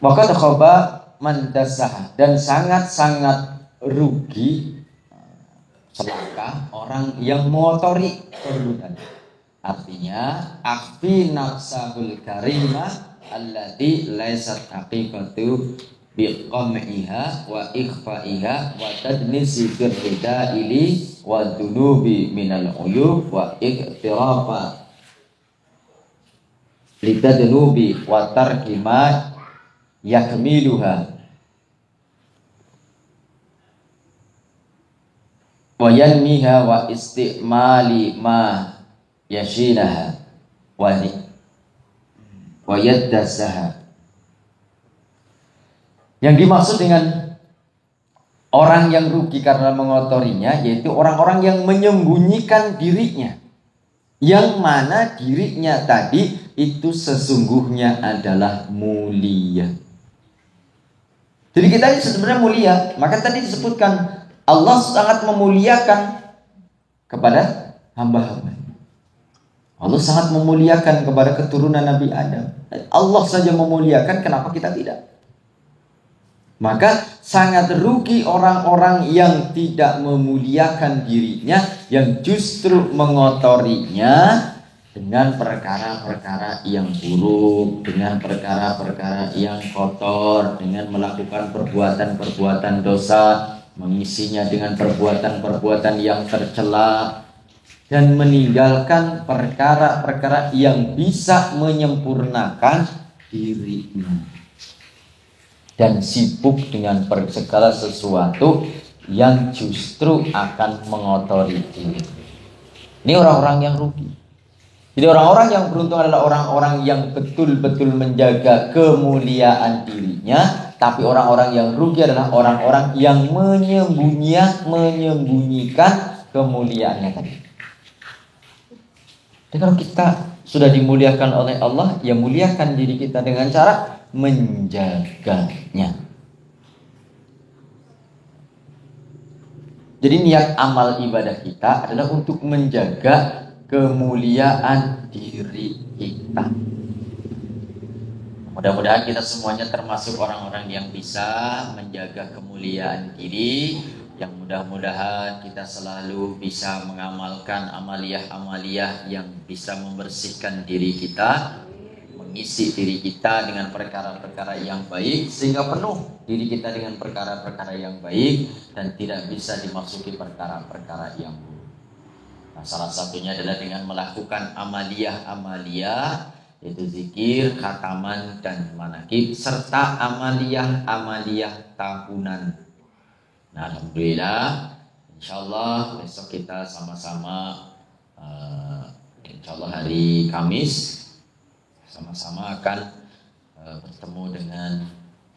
S1: Maka khaba man dasah, dan sangat-sangat rugi, celaka orang yang mengotori kedudukan. Artinya akhfi nafsahul karimah allati laysat haqiqatu biqam'iha wa ikhfa'iha wa tadnisi birridaili wa dunubi minal uyub wa iktirafa litadnubi wa tarki ma yakmiluha wa yanmiha wa istimali ma yashinaha wa yaddasaha. Yang dimaksud dengan orang yang rugi karena mengotorinya yaitu orang-orang yang menyembunyikan dirinya, yang mana dirinya tadi itu sesungguhnya adalah mulia. Jadi kita ini sebenarnya mulia. Maka tadi disebutkan Allah sangat memuliakan kepada hamba-hamba. Allah sangat memuliakan kepada keturunan Nabi Adam. Allah saja memuliakan, kenapa kita tidak? Maka sangat rugi orang-orang yang tidak memuliakan dirinya, yang justru mengotorinya dengan perkara-perkara yang buruk, dengan perkara-perkara yang kotor, dengan melakukan perbuatan-perbuatan dosa, mengisinya dengan perbuatan-perbuatan yang tercela, dan meninggalkan perkara-perkara yang bisa menyempurnakan dirinya, dan sibuk dengan segala sesuatu yang justru akan mengotori diri. Ini orang-orang yang rugi. Jadi orang-orang yang beruntung adalah orang-orang yang betul-betul menjaga kemuliaan dirinya. Tapi orang-orang yang rugi adalah orang-orang yang menyembunyikan kemuliaannya tadi. Jadi kalau kita sudah dimuliakan oleh Allah, ya muliakan diri kita dengan cara menjaganya. Jadi niat amal ibadah kita adalah untuk menjaga kemuliaan diri kita. Mudah-mudahan kita semuanya termasuk orang-orang yang bisa menjaga kemuliaan diri, yang mudah-mudahan kita selalu bisa mengamalkan amaliyah-amaliyah yang bisa membersihkan diri kita, mengisi diri kita dengan perkara-perkara yang baik, sehingga penuh diri kita dengan perkara-perkara yang baik dan tidak bisa dimasuki perkara-perkara yang buruk. Nah, salah satunya adalah dengan melakukan amaliyah-amaliyah, yaitu zikir, khataman, dan manakib, serta amaliyah-amaliyah tahunan. Nah, alhamdulillah, insyaallah besok kita sama-sama, insyaallah hari Kamis, sama-sama akan bertemu dengan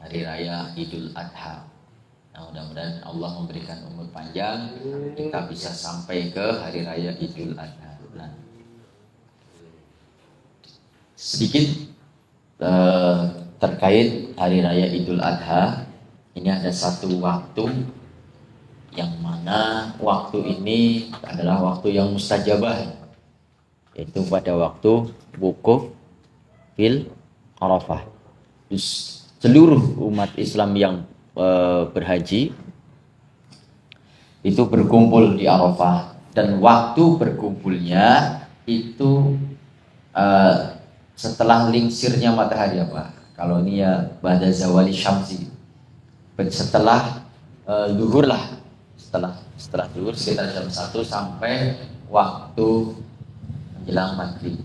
S1: hari raya Idul Adha. Nah, mudah-mudahan Allah memberikan umur panjang, kita bisa sampai ke hari raya Idul Adha. Nah, sedikit terkait hari raya Idul Adha. Ini ada satu waktu yang mana waktu ini adalah waktu yang mustajabah, yaitu pada waktu wukuf fil Arafah. Seluruh umat Islam yang berhaji itu berkumpul di Arafah, dan waktu berkumpulnya itu setelah lingsirnya matahari apa? Kalau ini ya ba'da zawali syamsi, setelah zuhur lah, setelah zuhur sekitar jam 1 sampai waktu menjelang maghrib.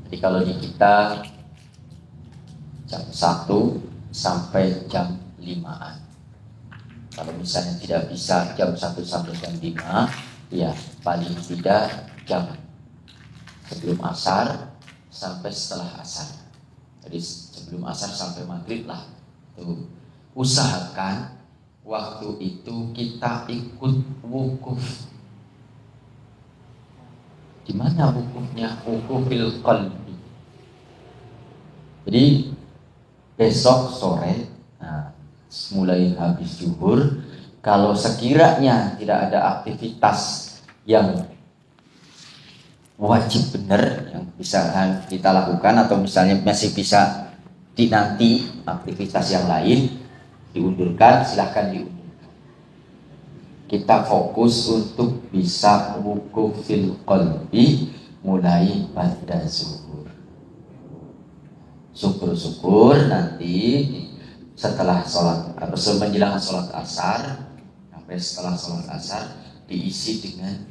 S1: Jadi kalau di kita jam 1 sampai jam 5-an. Kalau misalnya tidak bisa jam 1 sampai jam 5, ya paling tidak jam sebelum asar sampai setelah asar. Jadi sebelum asar sampai maghrib lah. Tuh, usahakan waktu itu kita ikut wukuf. Di mana wukufnya? Wukufil qalbi. Jadi besok sore, mulai habis zuhur, kalau sekiranya tidak ada aktivitas yang wajib benar yang bisa kita lakukan, atau misalnya masih bisa dinanti aktivitas yang lain diundurkan, silahkan diundurkan. Kita fokus untuk bisa wukuf fil qalbi mulai pada zuhur. Syukur-syukur nanti setelah sholat atau menjelang sholat asar sampai setelah sholat asar diisi dengan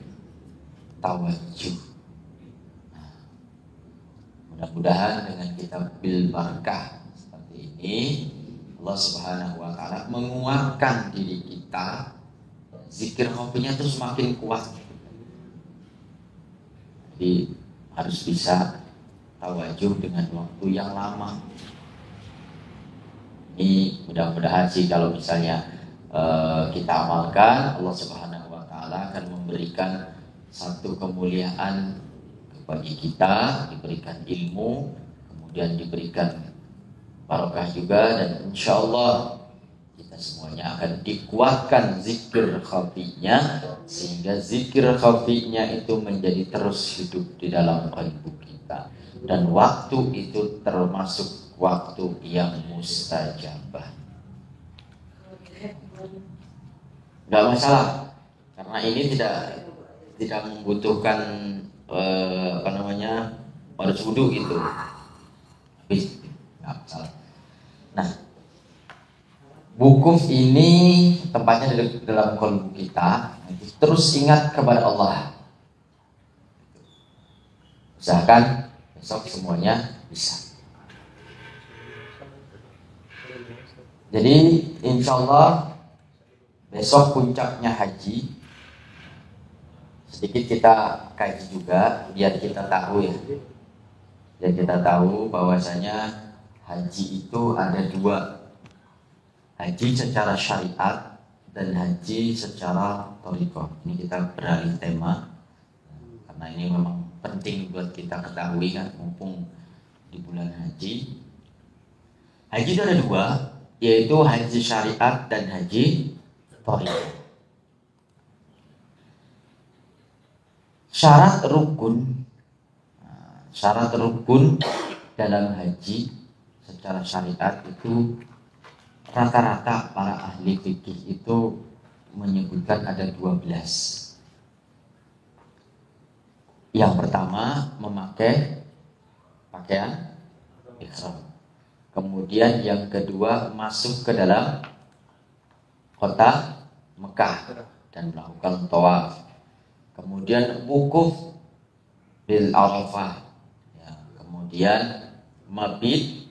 S1: tawajuh. Mudah-mudahan dengan kita bil barakah seperti ini, Allah Subhanahu wa taala menguatkan diri kita, zikir hobinya terus semakin kuat. Jadi harus bisa tawajuh dengan waktu yang lama. Ini mudah-mudahan sih kalau misalnya kita amalkan, Allah Subhanahu wa taala akan memberikan satu kemuliaan bagi kita, diberikan ilmu, kemudian diberikan barokah juga, dan insya Allah kita semuanya akan dikuatkan zikir khafinya, sehingga zikir khafinya itu menjadi terus hidup di dalam kalbu kita, dan waktu itu termasuk waktu yang mustajabah. Nggak masalah, karena ini tidak membutuhkan harus wudhu gitu. Habis, nggak masalah. Nah, wukuf ini tempatnya di dalam kalbu kita. Terus ingat kepada Allah. Usahakan besok semuanya bisa. Jadi insya Allah besok puncaknya haji. Sedikit kita kaji juga biar kita tahu ya. Biar kita tahu bahwasanya haji itu ada dua. Haji secara syariat dan haji secara thariqah. Ini kita beralih tema karena ini memang penting buat kita ketahui kan, mumpung di bulan haji. Haji itu ada dua, yaitu haji syariat dan haji thariqah. Syarat rukun dalam haji secara syariat itu rata-rata para ahli fikih itu menyebutkan ada 12. Yang pertama memakai pakaian ihram. Kemudian yang kedua masuk ke dalam kota Mekah dan melakukan tawaf. Kemudian wukuf bil Arafah. Ya, kemudian mabit,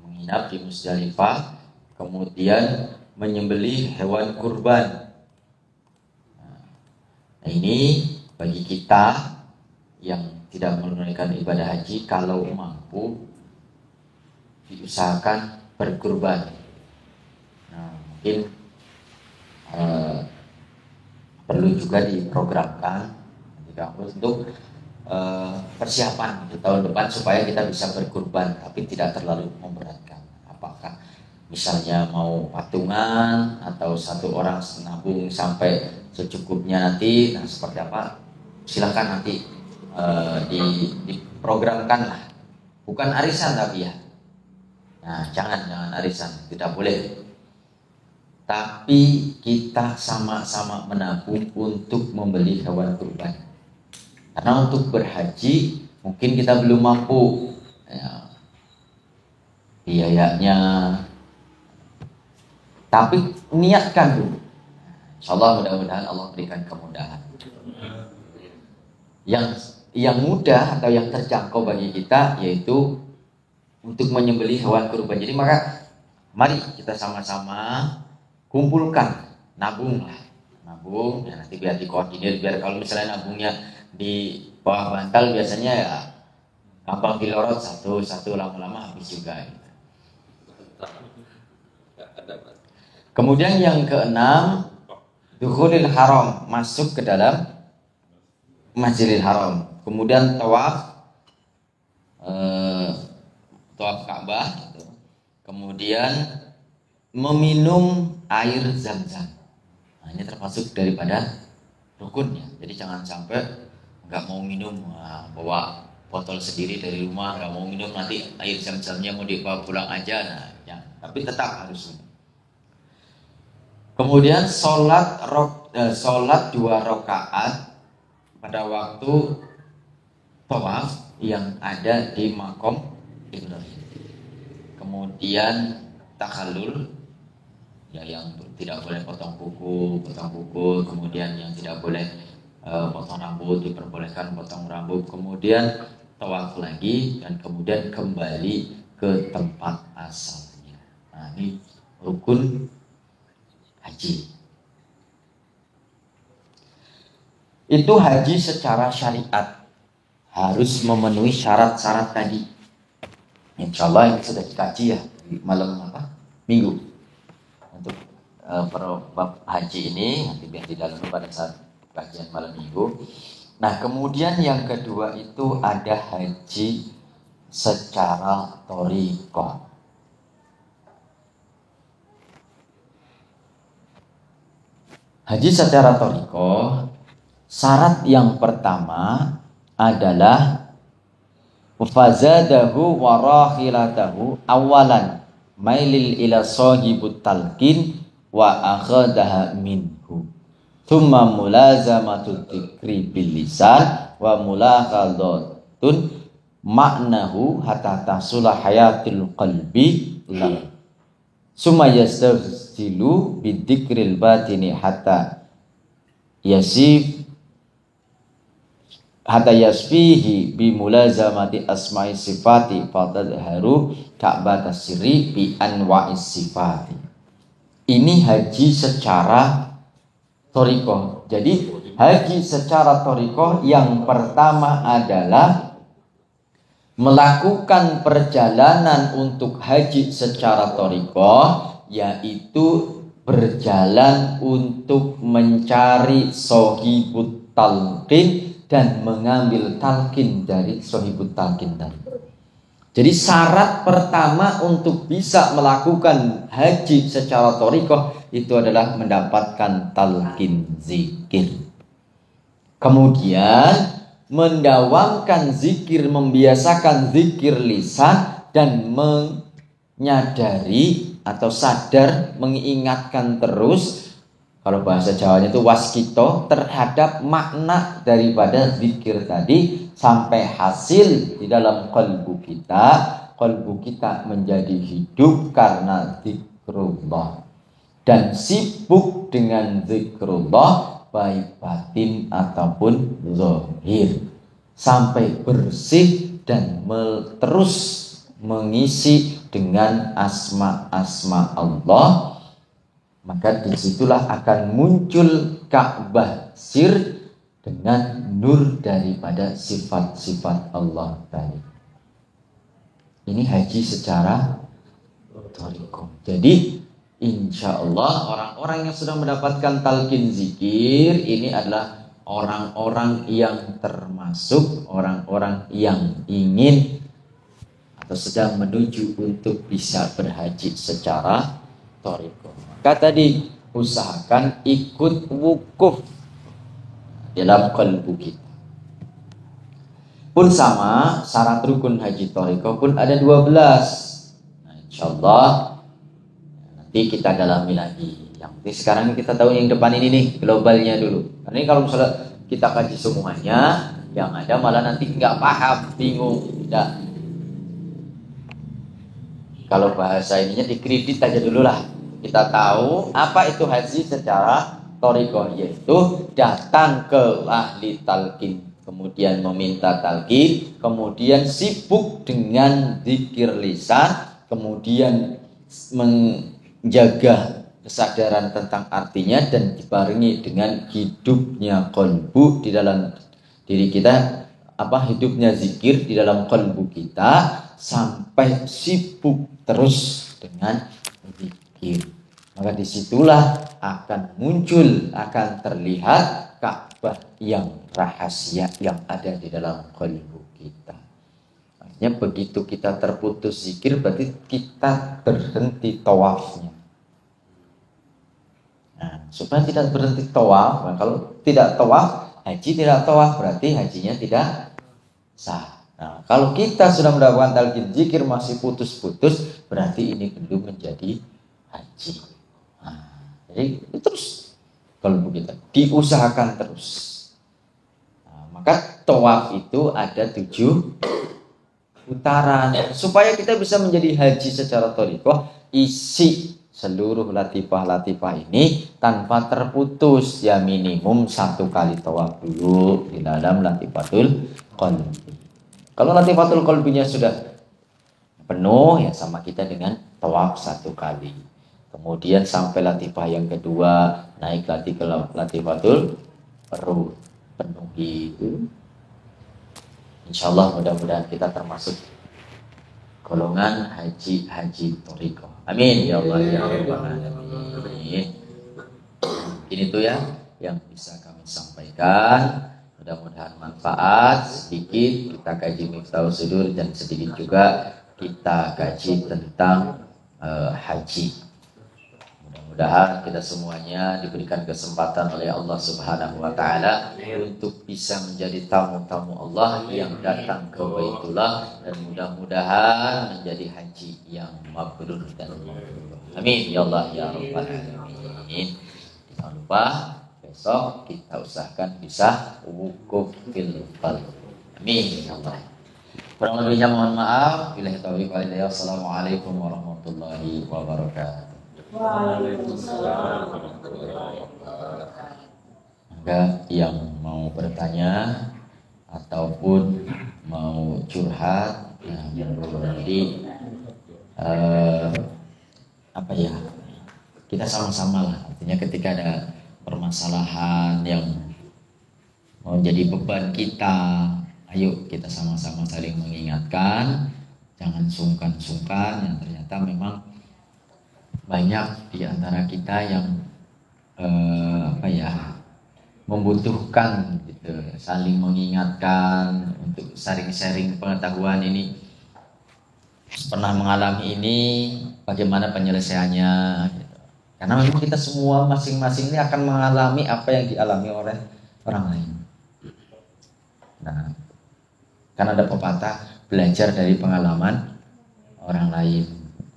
S1: menginap di Musdalifah. Kemudian menyembelih hewan kurban. Nah, ini bagi kita yang tidak menunaikan ibadah haji, kalau mampu diusahakan berkurban. Nah, mungkin perlu juga diprogramkan untuk persiapan di tahun depan supaya kita bisa berkurban tapi tidak terlalu memberatkan. Apakah misalnya mau patungan atau satu orang nabung sampai secukupnya nanti, nah seperti apa? Silakan nanti diprogramkan lah. Bukan arisan tapi ya. Nah, jangan arisan, tidak boleh. Tapi kita sama-sama menabung untuk membeli hewan kurban. Karena untuk berhaji mungkin kita belum mampu ya, biayanya. Tapi niatkan dulu. Insyaallah mudah-mudahan Allah berikan kemudahan. Yang mudah atau yang terjangkau bagi kita yaitu untuk menyembelih hewan kurban. Jadi maka mari kita sama-sama kumpulkan, nabung ya, nanti biar dikoordinir, biar kalau misalnya nabungnya di bawah bantal biasanya ya gampang dilorot satu lama-lama habis juga gitu. Kemudian yang keenam, dukhulil haram, masuk ke dalam Masjidil Haram. Kemudian tawaf Ka'bah gitu. Kemudian meminum air Zam-Zam. Nah, ini termasuk daripada rukunnya. Jadi jangan sampai nggak mau minum, bawa botol sendiri dari rumah, nggak mau minum, nanti air Zam-Zamnya mau dibawa pulang aja. Nah, ya, tapi tetap harus minum. Kemudian sholat 2 rakaat pada waktu tawaf yang ada di Maqam Ibrahim. Kemudian takhallul, ya yang tidak boleh potong kuku. Kemudian yang tidak boleh potong rambut, diperbolehkan potong rambut. Kemudian tawaf lagi dan kemudian kembali ke tempat asalnya. Nah, ini rukun haji. Itu haji secara syariat harus memenuhi syarat-syarat tadi. Insyaallah yang sudah dikaji ya di malam minggu. Untuk bab haji ini nanti biar didalami pada saat kajian malam minggu. Nah, kemudian yang kedua itu ada haji secara thariqah. Haji secara thariqah, syarat yang pertama adalah fazadahu wa rahilatahu awalan mailil ila sahibut talqin wa akhadaha minhu thumma mulazamatul dzikri bil lisan wa mulaqadatun maknahu hatta tasula hayatil qalbi lahu summa yastafzilu bidzikril batini hatta yasfihi bi mulazamati asma'i sifati fatadharu ka'batas sirri bi anwa'is sifati. Ini haji secara thariqah. Jadi haji secara thariqah yang pertama adalah melakukan perjalanan untuk haji secara thariqah, yaitu berjalan untuk mencari sohibut talqin dan mengambil talqin dari sohibut talqin tadi. Jadi syarat pertama untuk bisa melakukan haji secara thariqah itu adalah mendapatkan talqin zikir. Kemudian mendawamkan zikir, membiasakan zikir lisan dan menyadari atau sadar, mengingatkan terus, kalau bahasa Jawanya itu waskito, terhadap makna daripada zikir tadi sampai hasil di dalam qalbu kita menjadi hidup karena zikrullah dan sibuk dengan zikrullah baik batin ataupun zahir sampai bersih dan terus mengisi dengan asma-asma Allah. Maka disitulah akan muncul Ka'bah sir dengan nur daripada sifat-sifat Allah tadi. Ini haji secara thariqah. Jadi insya Allah orang-orang yang sudah mendapatkan talqin zikir ini adalah orang-orang yang termasuk orang-orang yang ingin atau sedang menuju untuk bisa berhaji secara thariqah. Maka tadi usahakan ikut wukuf dalam qalbu kita. Pun sama syarat rukun haji thariqah pun ada 12. Nah, insyaallah nanti kita dalami lagi. Yang penting sekarang kita tahu yang depan ini nih, globalnya dulu. Karena ini kalau misalnya kita kaji semuanya, yang ada malah nanti nggak paham, bingung, tidak. Kalau bahasa ininya dikredit aja dulu lah. Kita tahu apa itu haji secara thariqah, yaitu datang ke ahli talqin, kemudian meminta talqin, kemudian sibuk dengan zikir lisan, kemudian menjaga kesadaran tentang artinya dan dibarengi dengan hidupnya qalbu di dalam diri kita, hidupnya zikir di dalam qalbu kita sampai sibuk terus dengan zikir. Maka disitulah akan muncul, akan terlihat Ka'bah yang rahasia yang ada di dalam qalbu kita. Artinya begitu kita terputus zikir berarti kita berhenti tawafnya. Nah, supaya tidak berhenti tawaf, nah, kalau tidak tawaf, haji tidak tawaf berarti hajinya tidak sah. Nah, kalau kita sudah mendapatkan talqin zikir masih putus-putus, berarti ini belum menjadi haji. Nah, jadi terus kalau kita diusahakan terus. Nah, maka tawaf itu ada 7 putaran supaya kita bisa menjadi haji secara thariqah. Isi seluruh latifah-latifah ini tanpa terputus, ya minimum 1 kali tawaf dulu di dalam latifatul qalbi. Kalau latifatul qalbinya sudah penuh, ya sama kita dengan tawaf 1 kali. Kemudian sampai latifah yang kedua, naik lagi ke latifatul ruh, penuhi itu. Insyaallah mudah-mudahan kita termasuk golongan haji thoriqah. Amin ya Allah ya rabbal alamin. Ini tuh ya yang bisa kami sampaikan. Mudah-mudahan manfaat. Sedikit kita kaji Miftahus Sudur dan sedikit juga kita kaji tentang haji. Mudah-mudahan kita semuanya diberikan kesempatan oleh Allah Subhanahu wa taala untuk bisa menjadi tamu-tamu Allah yang datang ke Baitullah, dan mudah-mudahan menjadi haji yang mabrur dan mabrur. Amin ya Allah ya rabbal alamin. Jangan lupa besok kita usahakan bisa wukuf fil fal. Amin ya Allah. Kurang lebihnya mohon maaf. Billahi taufiq wal hidayah. Assalamualaikum warahmatullahi wabarakatuh. Waalaikumsalam warahmatullahi wabarakatuh. Maka yang mau bertanya ataupun mau curhat, jadi apa ya? Kita sama-sama lah. Artinya ketika ada permasalahan yang mau jadi beban kita, ayo kita sama-sama saling mengingatkan, jangan sungkan-sungkan. Yang ternyata memang banyak di antara kita yang membutuhkan gitu, saling mengingatkan untuk sharing-sharing pengetahuan ini. Pernah mengalami ini, bagaimana penyelesaiannya? Gitu. Karena memang kita semua masing-masing ini akan mengalami apa yang dialami oleh orang lain. Nah, karena ada pepatah belajar dari pengalaman orang lain.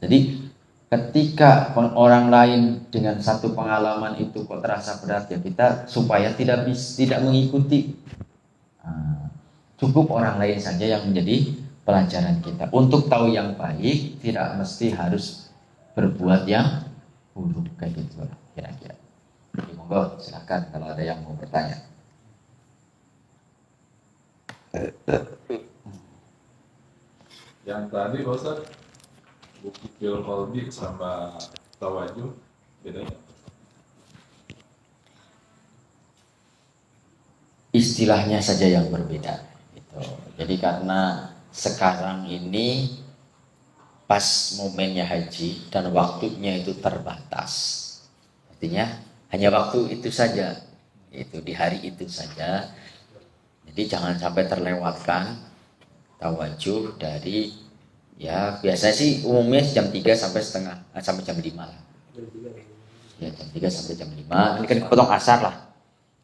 S1: Jadi ketika orang lain dengan satu pengalaman itu kok terasa berat, ya kita supaya tidak mengikuti. Cukup orang lain saja yang menjadi pelajaran kita. Untuk tahu yang baik, tidak mesti harus berbuat yang buruk, kayak gitu kira-kira. Jadi monggo silakan kalau ada yang mau bertanya.
S2: Yang tadi Pak Ustaz, buku fil qalbi sama tawajuh bedanya?
S1: Istilahnya saja yang berbeda gitu. Jadi karena sekarang ini pas momennya haji dan waktunya itu terbatas, artinya hanya waktu itu saja, itu di hari itu saja. Jadi jangan sampai terlewatkan tawajuh dari, ya biasanya sih umumnya jam 3 sampai jam 5 lah. Ya jam 3 sampai jam 5. Ini kan kepotong asar lah.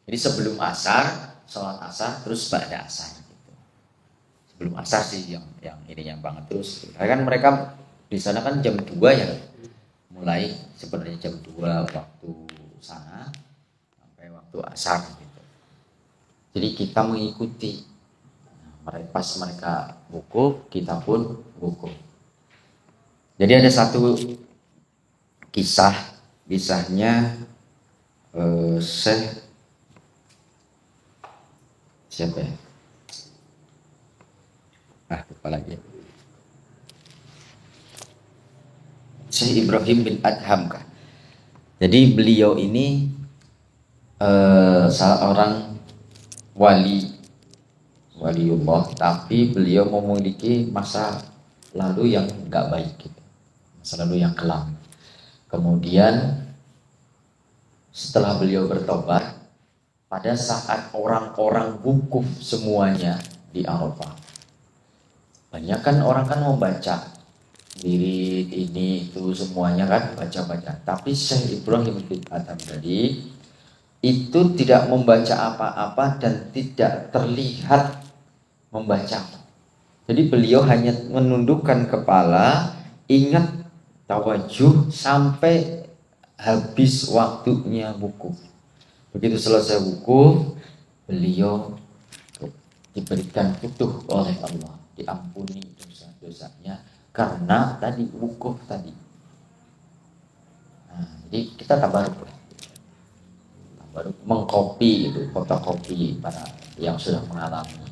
S1: Jadi sebelum asar, sholat asar, terus ba'da asar gitu. Sebelum asar sih yang ini yang banget terus. Karena kan mereka di sana kan jam 2 ya. Mulai sebenarnya jam 2 waktu sana sampai waktu asar gitu. Jadi kita mengikuti. Pas mereka wukuf, kita pun wukuf. Jadi ada satu kisahnya Syekh siapa ya? Lupa lagi. Syekh Ibrahim bin Adham kah? Jadi beliau ini seorang waliullah, tapi beliau memiliki masa lalu yang enggak baik gitu. Masa lalu yang kelam. Kemudian setelah beliau bertobat, pada saat orang-orang wukuf semuanya di Arafah, banyak kan orang kan membaca diri ini itu semuanya kan baca-baca. Tapi Syekh Ibrahim bin Adham tadi itu tidak membaca apa-apa dan tidak terlihat membaca. Jadi beliau hanya menundukkan kepala, ingat tawajuh sampai habis waktunya wukuf. Begitu selesai wukuf, beliau diberikan futuh oleh Allah, diampuni dosa-dosanya karena tadi wukuf tadi. Jadi kita tabaruk mengkopi itu, fotokopi para yang sudah mengalami.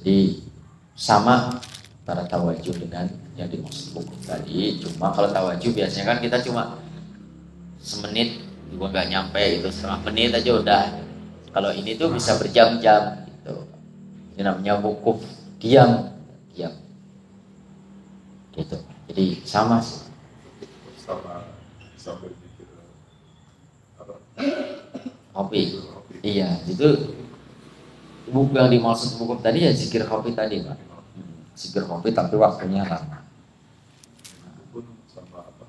S1: Jadi sama para tawajuh dengan yang dimaksud wukuf tadi. Cuma kalau tawajuh biasanya kan kita cuma semenit juga nggak nyampe, itu setengah menit aja udah. Kalau ini tuh bisa berjam-jam gitu. Ini namanya wukuf diam. gitu. Jadi sama sih.
S2: sama sambil mikir apa?
S1: Kopi. Iya, itu buku yang dimaksud buku tadi ya zikir kopi tadi, Pak. Zikir kopi tapi waktunya lama.
S2: Itu pun sama apa?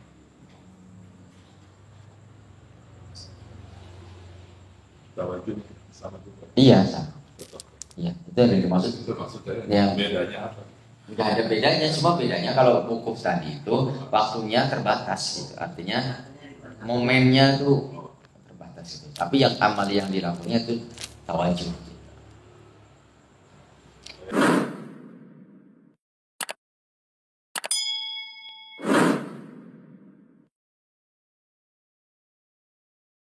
S2: Tawajud sama juga.
S1: Iya, sama.
S2: Tetap.
S1: Iya, itu yang dimaksud.
S2: Itu maksudnya
S1: Ya.
S2: bedanya apa?
S1: Nggak ada bedanya, cuma bedanya kalau wukuf tadi itu waktunya terbatas gitu. Artinya momennya tuh terbatas gitu. Tapi yang amal yang dilakukannya itu tawajud.